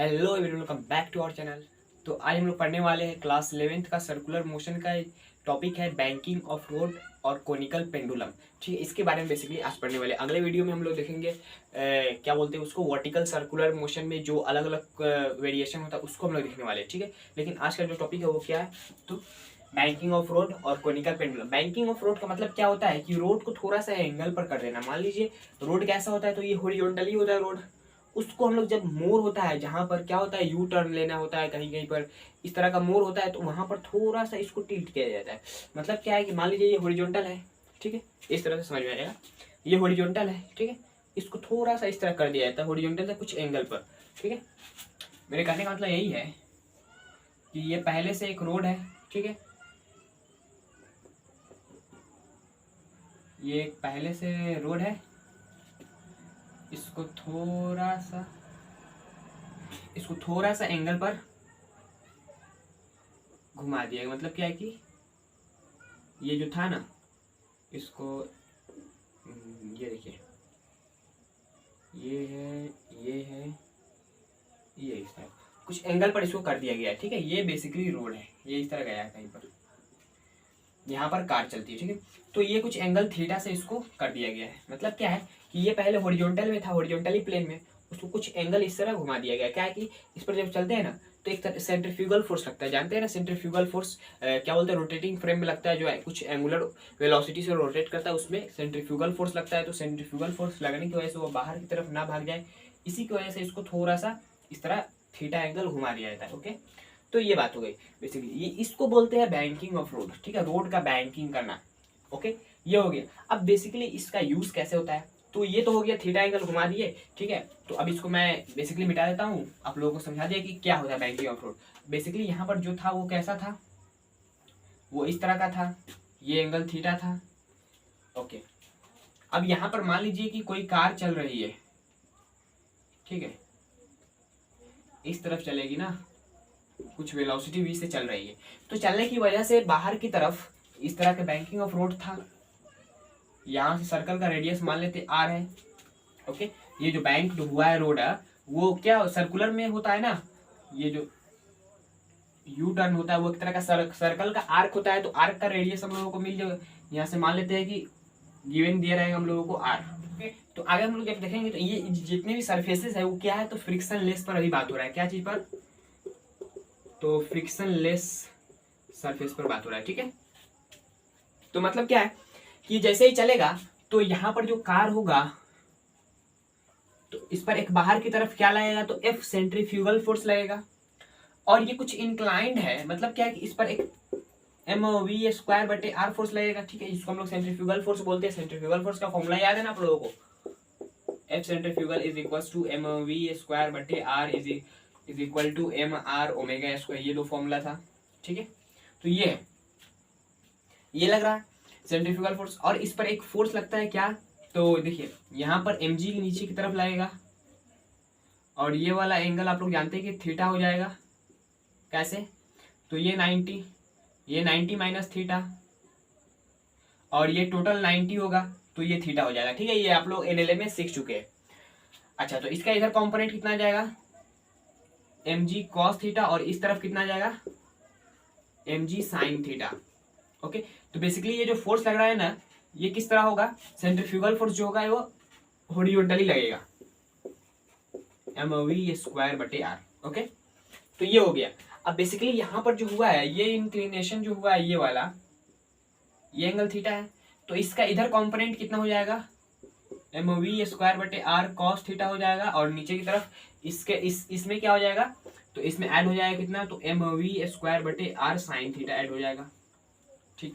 Hello everyone, welcome back to our channel. तो आज हम लोग पढ़ने वाले हैं क्लास 11th का सर्कुलर मोशन का टॉपिक है बैंकिंग ऑफ रोड और कोनिकल पेंडुलम। ठीक है, इसके बारे में बेसिकली आज पढ़ने वाले। अगले वीडियो में हम लोग देखेंगे क्या बोलते हैं उसको, वर्टिकल सर्कुलर मोशन में जो अलग अलग वेरिएशन होता है उसको हम लोग देखने वाले हैं। ठीक है, लेकिन आज का जो टॉपिक है वो क्या है, तो बैंकिंग ऑफ रोड और conical pendulum. Banking of road का मतलब क्या होता है कि रोड को थोड़ा सा एंगल पर कर देना। मान लीजिए रोड कैसा होता है, तो ये हॉरिजॉन्टली होता है रोड, उसको हम लोग जब मोड़ होता है, जहां पर क्या होता है यू टर्न लेना होता है, कहीं कहीं पर इस तरह का मोड़ होता है, तो वहां पर थोड़ा सा इसको टिल्ट किया जाता है। मतलब क्या है कि मान लीजिए ये हॉरिजॉन्टल है, ठीक है, इस तरह से समझ में आएगा। ये हॉरिजॉन्टल है, ठीक है, इसको थोड़ा सा इस तरह कर दिया जाता है हॉरिजॉन्टल से कुछ एंगल पर। ठीक है, मेरे कहने का मतलब यही है कि ये पहले से एक रोड है, ठीक है, ये एक पहले से रोड है, इसको थोड़ा सा एंगल पर घुमा दिया। मतलब क्या है कि ये जो था ना, इसको ये देखिए, ये है, ये है, ये इस तरह कुछ एंगल पर इसको कर दिया गया है। ठीक है, ये बेसिकली रोड है, ये इस तरह गया है कहीं पर, यहाँ पर कार चलती है। ठीक है, तो ये कुछ एंगल थीटा से इसको कर दिया गया है। मतलब क्या है कि ये पहले हॉरिजॉन्टल में था, हॉरिजॉन्टली प्लेन में, उसको कुछ एंगल इस तरह घुमा दिया गया। क्या है कि इस पर जब चलते हैं ना, तो एक सेंट्रीफ्यूगल फोर्स लगता है, जानते हैं ना सेंट्रीफ्यूगल फोर्स क्या बोलते हैं, रोटेटिंग फ्रेम में लगता है, जो है कुछ एंगुलर वेलोसिटी से रोटेट करता है, उसमें सेंट्रीफ्यूगल फोर्स लगता है। तो सेंट्रीफ्यूगल फोर्स लगने की वजह से वो बाहर की तरफ ना भाग जाए, इसी की वजह से इसको थोड़ा सा इस तरह थीटा एंगल घुमा दिया जाता है। ओके, तो ये बात हो गई बेसिकली, ये इसको बोलते हैं बैंकिंग ऑफ रोड। ठीक है, रोड का बैंकिंग करना। ओके, ये हो गया। अब बेसिकली इसका यूज कैसे होता है, तो ये तो हो गया थीटा एंगल घुमा दिए। ठीक है, तो अब इसको मैं बेसिकली मिटा देता हूँ, आप लोगों को समझा दिया कि क्या होता है बैंकिंग ऑफ रोड। बेसिकली यहाँ पर जो था वो कैसा था, वो इस तरह का था, ये एंगल थीटा था। ओके, अब यहाँ पर मान लीजिए कि कोई कार चल रही है, ठीक है, इस तरफ चलेगी ना, कुछ वेलोसिटी v से चल रही है, तो चलने की वजह से बाहर की तरफ इस तरह का बैंकिंग ऑफ रोड था। यहाँ से सर्कल का रेडियस मान लेते r है। ओके, ये जो बैंक हुआ है रोड है, वो क्या सर्कुलर में होता है ना, ये जो यू टर्न होता है वो एक तरह का सर्कल का आर्क होता है। तो आर्क का रेडियस हम लोगों को मिल जाएगा, यहाँ से मान लेते हैं कि गिवन दिया रहेगा हम लोगों को r। ओके, तो आगे हम लोग जब देखेंगे तो ये जितने भी सरफेसेस है वो क्या है, तो फ्रिक्शन लेस पर अभी बात हो रहा है। क्या चीज पर, तो फ्रिक्शन लेस सरफेस पर बात हो रहा है। ठीक है, तो मतलब क्या है कि जैसे ही चलेगा तो यहाँ पर जो कार होगा, तो इस पर एक बाहर की तरफ क्या लगेगा, तो F सेंट्रीफ्यूगल फोर्स लगेगा, और ये कुछ इंक्लाइंड है। मतलब क्या है कि इस पर एक mv स्क्वायर बटे r फोर्स लगेगा। ठीक है, इसको हम लोग सेंट्रीफ्यूगल फोर्स बोलते हैं। सेंट्रीफ्यूगल फोर्स का फॉर्मूला याद है ना आप लोगों को, F centrifugal is equal to mv square बटे r is equal to mr omega square, ये दो फॉर्मूला था। ठीक है, तो ये है, ये लग रहा है सेंट्रीफ्यूगल फोर्स, और इस पर एक फोर्स लगता है क्या, तो देखिए यहाँ पर mg नीचे की तरफ लगेगा, और ये वाला एंगल आप लोग जानते हैं कि थीटा हो जाएगा। कैसे, तो ये 90 माइनस थीटा, और ये टोटल 90 होगा, तो ये थीटा हो जाएगा। ठीक है, ये आप लोग एनएलए में सीख चुके हैं। अच्छा, तो इसका इधर कंपोनेंट कितना जाएगा, mg cos थीटा, और इस तरफ कितना जाएगा, mg sin थीटा। ओके, तो बेसिकली ये जो फोर्स लग रहा है ना, ये किस तरह होगा, सेंट्रीफ्यूगल फोर्स जो होगा वो हॉरिजॉन्टली लगेगा, mv स्क्वायर बटे r। ओके, तो ये हो गया। अब बेसिकली यहाँ पर जो हुआ है, ये इंक्लिनेशन जो हुआ है, ये वाला, ये एंगल थीटा है, तो इसका इधर कंपोनेंट कितना हो जाएगा, mv स्क्वायर बटे r cos थीटा हो जाएगा, और नीचे की तरफ इसके इसमें क्या हो जाएगा, तो इसमें ऐड हो जाएगा कितना, तो mv स्क्वायर बटे r sin थीटा ऐड हो जाएगा। ठीक,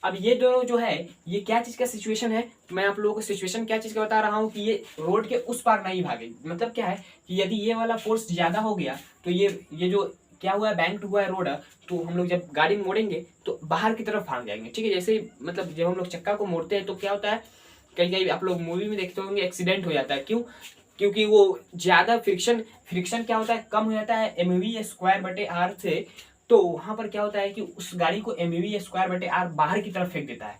अब ये दोनों जो है, ये क्या चीज का सिचुएशन है, मैं आप लोगों को सिचुएशन क्या चीज का बता रहा हूँ कि ये रोड के उस पार नहीं भागे। मतलब क्या है कि यदि ये वाला फोर्स ज्यादा हो गया, तो ये जो क्या हुआ है, बैंक्ड हुआ है रोड, तो हम लोग जब गाड़ी मोड़ेंगे तो बाहर की तरफ भाग जाएंगे। ठीक है, जैसे मतलब जब हम लोग चक्का को मोड़ते हैं तो क्या होता है, कहीं कहीं आप लोग मूवी में देखते होंगे एक्सीडेंट हो जाता है। क्यों, क्योंकि वो ज्यादा फ्रिक्शन क्या होता है, कम हो जाता है mv स्क्वायर बटे r से, तो वहां पर क्या होता है कि उस गाड़ी को mv स्क्वायर बटे r बाहर की तरफ फेंक देता है।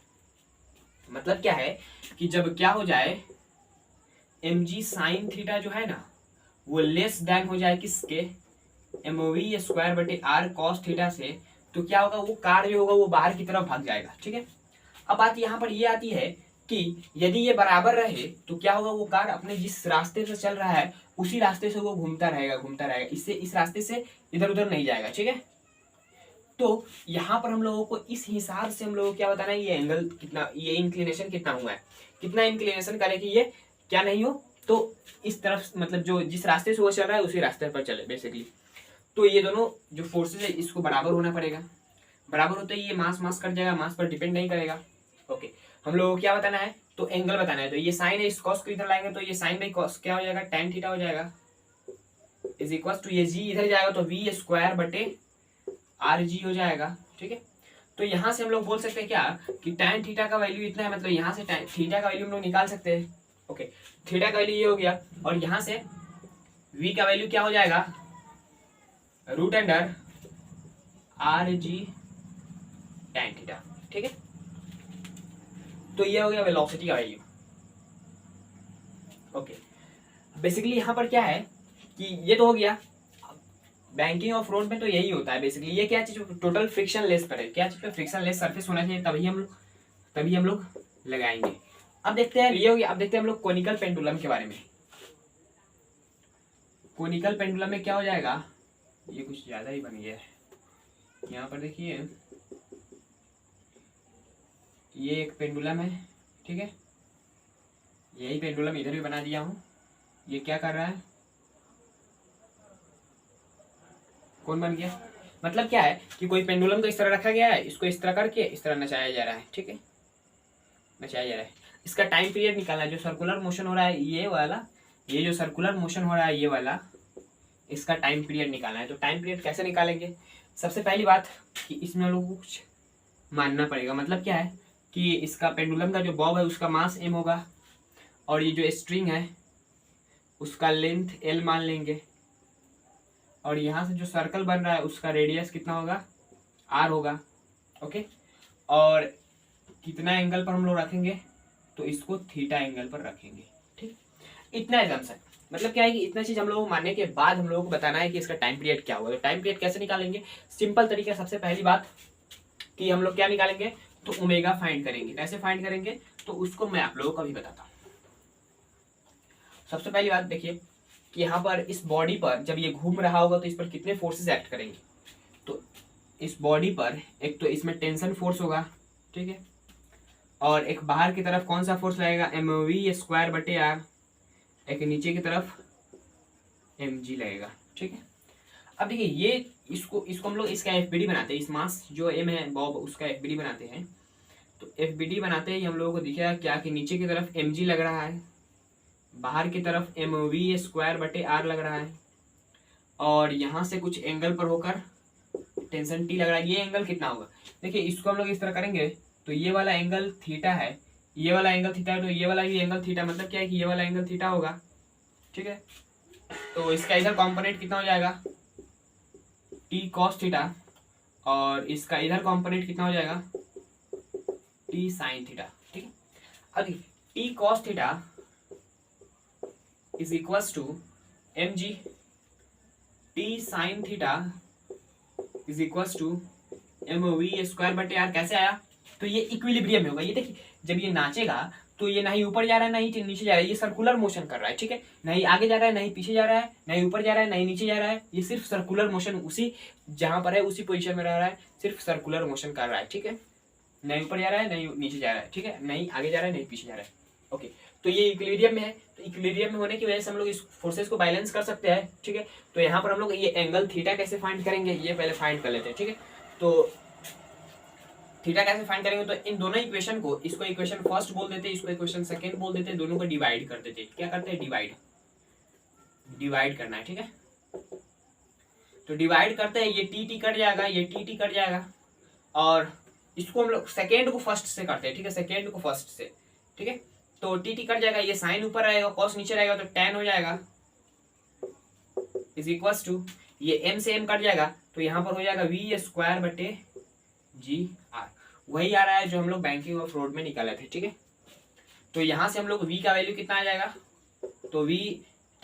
मतलब क्या है कि जब क्या हो जाए, mg sin थीटा जो है ना, वो लेस देन हो जाए किसके, एमओवी स्क्वायर बटे आर कॉस थीटा से, तो क्या होगा, वो कार जो होगा वो बाहर की तरफ भाग जाएगा। ठीक है, अब बात यहाँ पर ये आती है कि यदि ये बराबर रहे तो क्या होगा, वो कार अपने जिस रास्ते से चल रहा है उसी रास्ते से वो घूमता रहेगा, इससे इस रास्ते से इधर उधर नहीं जाएगा। ठीक है, तो यहाँ पर हम लोगों को इस हिसाब से हम लोगों को क्या बताना है, ये एंगल कितना, ये इंक्लिनेशन कितना हुआ है, कितना इंक्लिनेशन करे कि ये क्या नहीं हो, तो इस तरफ मतलब जो जिस रास्ते से वो चल रहा है उसी रास्ते पर चले बेसिकली। तो ये दोनों जो फोर्सेज है इसको बराबर होना पड़ेगा, बराबर होते ही ये मास मास कट जाएगा, मास पर डिपेंड नहीं करेगा। ओके, हम लोगों को क्या बताना है, तो एंगल बताना है। तो ये साइन है, इस कॉस को इधर लाएंगे तो ये साइन बाई कॉस क्या हो जाएगा, tan थीटा हो जाएगा, इज इक्वल टू ये जी इधर जाएगा तो वी स्क्वायर बटे आर जी हो जाएगा। ठीक है, तो यहाँ से हम लोग बोल सकते हैं क्या कि tan थीटा का वैल्यू इतना है, मतलब यहाँ से थीटा का वैल्यू हम लोग निकाल सकते हैं। ओके, थीटा का वैल्यू ये हो गया, और यहाँ से v का वैल्यू क्या हो जाएगा, root under r g tan theta. ठीक है, तो ये हो गया वेलोसिटी का वैल्यू। ओके, बेसिकली यहाँ पर क्या है कि ये तो हो गया, बैंकिंग ऑफ रोड में तो यही होता है बेसिकली। ये क्या चीज, टोटल फ्रिक्शन लेस पर है, क्या चीज पे फ्रिक्शन लेस सरफेस होना चाहिए, तभी हम लोग लगाएंगे। अब देखते हैं, ये हो गया। अब देखते हैं हम लोग कोनिकल पेंडुलम के बारे में। कोनिकल पेंडुलम में क्या हो जाएगा, ये कुछ ज्यादा ही बन गया है। यहाँ पर देखिए, ये एक पेंडुलम है, ठीक है, यही पेंडुलम इधर भी बना दिया हूँ। ये क्या कर रहा है, कौन बन गया, मतलब क्या है कि कोई पेंडुलम को इस तरह रखा गया है, इसको इस तरह करके इस तरह नचाया जा रहा है। ठीक है, नचाया जा रहा है। इसका टाइम पीरियड निकालना है, जो सर्कुलर मोशन हो रहा है ये वाला, ये जो सर्कुलर मोशन हो रहा है ये वाला, इसका टाइम पीरियड निकालना है। तो टाइम पीरियड कैसे निकालेंगे, सबसे पहली बात कि इसमें हम लोग को कुछ मानना पड़ेगा। मतलब क्या है कि इसका पेंडुलम का जो बॉब है उसका मास m होगा, और ये जो स्ट्रिंग है उसका लेंथ l मान लेंगे, और यहाँ से जो सर्कल बन रहा है उसका रेडियस कितना होगा, r होगा। ओके, और कितना एंगल पर हम लोग रखेंगे, तो इसको थीटा एंगल पर रखेंगे। ठीक, इतना एग्जाम्पल, मतलब क्या है कि इतना चीज हम लोगों को मानने के बाद हम लोगों को बताना है कि इसका टाइम पीरियड क्या होगा। तो टाइम पीरियड कैसे निकालेंगे, सिंपल तरीका, सबसे पहली बात कि हम लोग क्या निकालेंगे, तो ओमेगा फाइंड करेंगे। कैसे फाइंड करेंगे, तो उसको मैं आप लोगों को अभी बताता हूँ। सबसे पहली बात देखिए कि यहाँ पर इस बॉडी पर जब ये घूम रहा होगा तो इस पर कितने फोर्सेस एक्ट करेंगे। तो इस बॉडी पर एक तो इसमें टेंशन फोर्स होगा, ठीक है, और एक बाहर की तरफ कौन सा फोर्स लगेगा, mv स्क्वायर बटे आर, एक नीचे की तरफ mg लगेगा। ठीक है, अब देखिए ये इसको हम लोग इसका एफबीडी बनाते हैं, इस मास जो m है बॉब उसका एफबीडी बनाते हैं। तो एफबीडी बनाते ही हम लोगों को दिखेगा क्या कि नीचे की तरफ mg लग रहा है, बाहर की तरफ mv स्क्वायर बटे आर लग रहा है, और यहाँ से कुछ एंगल पर होकर टेंशन टी लग रहा है। ये एंगल कितना होगा, देखिए इसको हम लोग इस तरह करेंगे तो ये वाला एंगल थीटा है, ये वाला एंगल थीटा है, तो ये वाला भी एंगल थीटा, मतलब क्या है कि ये वाला एंगल थीटा होगा। ठीक है, तो इसका इधर कॉम्पोनेंट कितना हो जाएगा, टी कॉस थीटा, और इसका इधर कॉम्पोनेंट कितना हो जाएगा, टी साइन थीटा। ठीक है, अब T cos theta is equals to m g, T sine theta is equals to m v square बटे आर। कैसे आया, तो ये इक्विलिब्रियम में होगा। ये देखिए जब ये नाचेगा तो ये नहीं ऊपर जा रहा है नहीं नीचे जा रहा है, ये सर्कुलर मोशन कर रहा है। ठीक है, नहीं आगे जा रहा है नहीं पीछे जा रहा है, नहीं ऊपर जा रहा है नहीं नीचे जा रहा है, ये सिर्फ सर्कुलर मोशन, उसी जहां पर है उसी पोजीशन में रह रहा है, सिर्फ सर्कुलर मोशन कर रहा है। ठीक है, नहीं ऊपर जा रहा है नहीं नीचे जा रहा है, ठीक है, नहीं आगे जा रहा है नहीं पीछे जा रहा है। ओके, तो ये इक्विलिब्रियम में है, तो इक्विलिब्रियम में होने की वजह से हम लोग इस फोर्सेस को बैलेंस कर सकते हैं। ठीक है, तो यहाँ पर हम लोग ये एंगल थीटा कैसे फाइंड करेंगे, ये पहले फाइंड कर लेते हैं। ठीक है, तो थीटा कैसे फाइंड करेंगे, तो इन दोनों इक्वेशन को, इसको इक्वेशन फर्स्ट बोल देते हैं, इसको इक्वेशन सेकंड बोल देते हैं, दोनों को डिवाइड कर देते हैं। क्या करते हैं, डिवाइड करना है। ठीक है, तो डिवाइड करते हैं, ये टी टी कट जाएगा, ये टी टी कट जाएगा, और इसको हम लोग सेकेंड को फर्स्ट से करते हैं। ठीक है, सेकेंड को फर्स्ट से, ठीक है, तो टी टी कट जाएगा, ये साइन ऊपर रहेगा कॉस नीचे रहेगा, तो tan हो जाएगा इज इक्वल्स टू, ये m से m कट जाएगा तो यहाँ पर हो जाएगा वी स्क्वायर बटे जी आर, वही आ रहा है जो हम लोग बैंकिंग ऑफ रोड में निकाले थे। ठीक है, तो यहाँ से हम लोग v का वैल्यू कितना आ जाएगा, तो v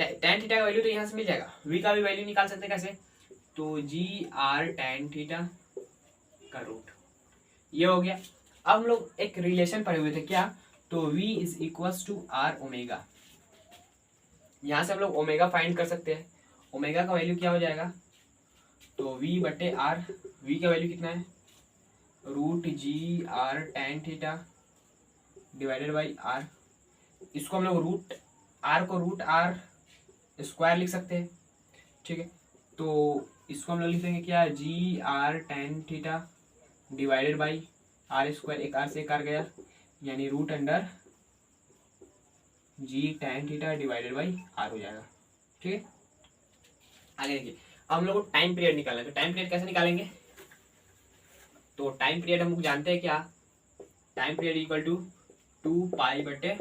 tan थीटा का वैल्यू तो यहाँ से मिल जाएगा, v का भी वैल्यू निकाल सकते हैं कैसे, तो जी आर tan थीटा का रूट, ये हो गया। अब हम लोग एक रिलेशन पढ़े हुए थे क्या, तो v is equals to r omega, यहाँ से हम लोग ओमेगा फाइंड कर सकते हैं। ओमेगा का वैल्यू क्या हो जाएगा, तो v बटे आर, v का वैल्यू कितना है, root g r tan theta divided by r. इसको हम लोग रूट आर को रूट आर स्क्वायर लिख सकते हैं, ठीक है। तो इसको हम लोग लिख देंगे क्या, g r tan theta divided by r square, एक आर से एक आर गया, यानी root under g tan theta divided by r हो जाएगा, ठीक है। आगे देखिए, हम लोग को टाइम पीरियड निकालना है, तो टाइम पीरियड कैसे निकालेंगे, तो टाइम पीरियड हम लोग जानते हैं क्या, टाइम पीरियड इक्वल टू 2 पाई बटे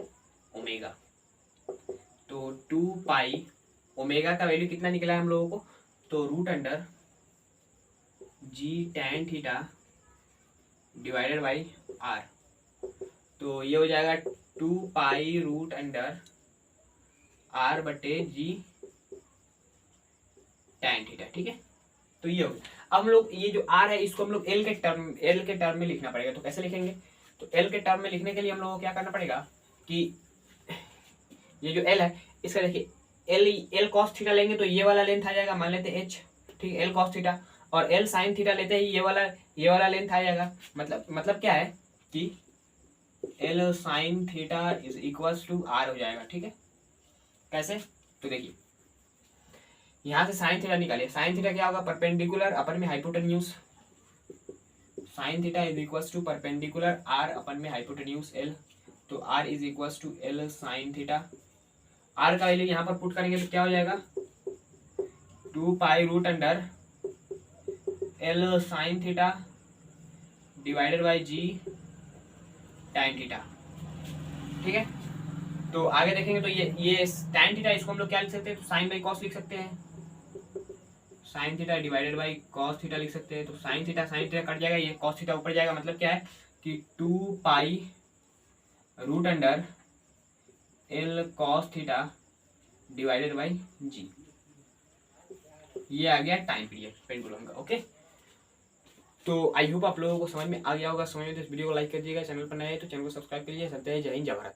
ओमेगा। तो 2 पाई ओमेगा का वैल्यू कितना निकला है हम लोगों को, तो root under g tan theta divided by r, तो ये हो जाएगा 2 पाई रूट अंडर आर बटे जी tan थीटा, ठीक है। तो ये हो गया। अब हम लोग ये जो आर है इसको हम लोग एल के टर्म में लिखना पड़ेगा, तो कैसे लिखेंगे, तो एल के टर्म में लिखने के लिए हम लोगों को क्या करना पड़ेगा कि ये जो एल है इसका देखिए एल कॉस थीटा लेंगे तो ये वाला लेंथ आ जाएगा, मान लेते हैं एच, ठीक है, एल कॉस थीटा, और एल साइन थीटा लेते हैं ये वाला लेंथ आ जाएगा। मतलब क्या है कि l sine theta is equals to r हो जाएगा, ठीक है। कैसे, तो देखिए यहाँ से साइन थीटा निकालिए, साइन थीटा क्या होगा, परपेंडिकुलर अपर में hypotenuse, sine theta is equals to perpendicular r upon में हाइपोटेन्यूज एल, तो r is equals to l sine theta. R का वैल्यू यहाँ पर पुट करेंगे तो क्या हो जाएगा, 2 pi root under l sine theta divided by ji tan theta, ठीक है। तो आगे देखेंगे तो ये tan थीटा इसको हम लोग क्या लिख सकते हैं, तो साइन बाई कॉस लिख सकते हैं, sign theta divided by cos theta लिख सकते हैं। तो साइन थीटा कट जाएगा, ये कॉस थीटा ऊपर जाएगा, मतलब क्या है कि 2 pi root under l cos theta divided by g, ये आ गया टाइम पीरियड पेंडुलम का, ओके। तो आई होप आप लोगों को समझ में आ गया होगा, समझ में तो इस वीडियो को लाइक कर दीजिएगा, चैनल पर नए हैं तो चैनल को सब्सक्राइब करिए। चलते हैं, जय हिंद जय भारत।